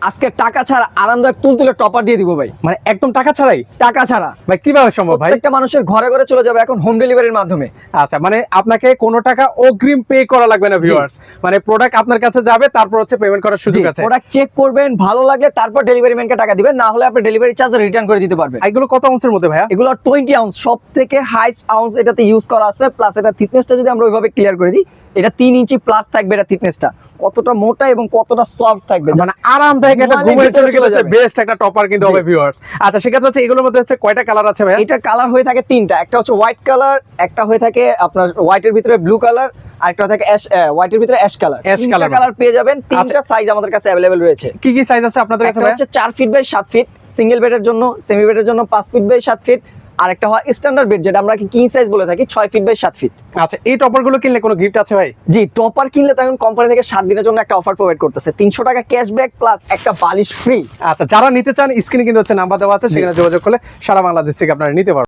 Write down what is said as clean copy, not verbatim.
আজকে টাকা ছাড়া আরামদায়ক তুলতুলে টপার দিয়ে দিব ভাই। মানে একদম টাকা ছাড়াই? টাকা ছাড়া ভাই কিভাবে সম্ভব ভাই? প্রত্যেকটা মানুষের ঘরে ঘরে চলে যাবে এখন হোম ডেলিভারির মাধ্যমে। আচ্ছা, মানে আপনাকে কোনো টাকা অগ্রিম পে করা লাগবে না ভিউয়ার্স, মানে প্রোডাক্ট আপনার কাছে যাবে, তারপর হচ্ছে পেমেন্ট করার সুযোগ আছে। প্রোডাক্ট চেক করবেন, ভালো লাগলে তারপর ডেলিভারি ম্যানকে টাকা দিবেন, না হলে আপনি ডেলিভারি চার্জ রিটার্ন করে দিতে পারবেন। এগুলো কত আউন্সের মধ্যে ভাইয়া? এগুলো 20 আউন্স, সব থেকে হাইস্ট আউন্স এটাতে ইউজ করা আছে। প্লাস এটা থিকনেসটা যদি আমরা ওইভাবে ক্লিয়ার করে দিই, এটা 3 ইঞ্চি প্লাস থাকবে। এটা থিকনেসটা কতটা মোটা এবং কতটা সফট থাকবে, মানে আরামদায়ক একটা ঘুমের জন্য কিন্তু বেস্ট একটা টপার কিন্তু হবে ভিউয়ার্স। আচ্ছা, সেক্ষেত্রে হচ্ছে এগুলোর মধ্যে হচ্ছে কয়টা কালার আছে ভাইয়া? এটার কালার হয়ে থাকে 3টা। একটা হচ্ছে হোয়াইট কালার, একটা হয়ে থাকে আপনার হোয়াইটের ভিতরে ব্লু কালার, আর একটা থাকে অ্যাশ, হোয়াইটের ভিতরে অ্যাশ কালার। তিনটা কালার পেয়ে যাবেন। তিনটা সাইজ আমাদের কাছে अवेलेबल রয়েছে। কি কি সাইজ আছে আপনাদের কাছে একটা ভাইয়া? হচ্ছে 4 ফিট বাই 7 ফিট সিঙ্গেল বেডের জন্য, সেমি বেডের জন্য 5 ফিট বাই 7 ফিট, আর একটা হয় স্ট্যান্ডার্ড বেড যেটা আমরা কিং সাইজ বলে থাকি, 6 ফিট বাই 7 ফিট। আচ্ছা, এই টপারগুলো কিনলে কোনো গিফট আছে ভাই? জি, টপার কিনলে তখন কোম্পানি থেকে 7 দিনের জন্য একটা অফার প্রোভাইড করতেছে, 300 টাকা ক্যাশব্যাক প্লাস একটা বালিশ ফ্রি। আচ্ছা, যারা নিতে চান স্ক্রিনে কিন্তু হচ্ছে নাম্বার দেওয়া আছে, সেখানে যোগাযোগ করলে সারা বাংলাদেশ থেকে আপনারা নিতে পারবেন।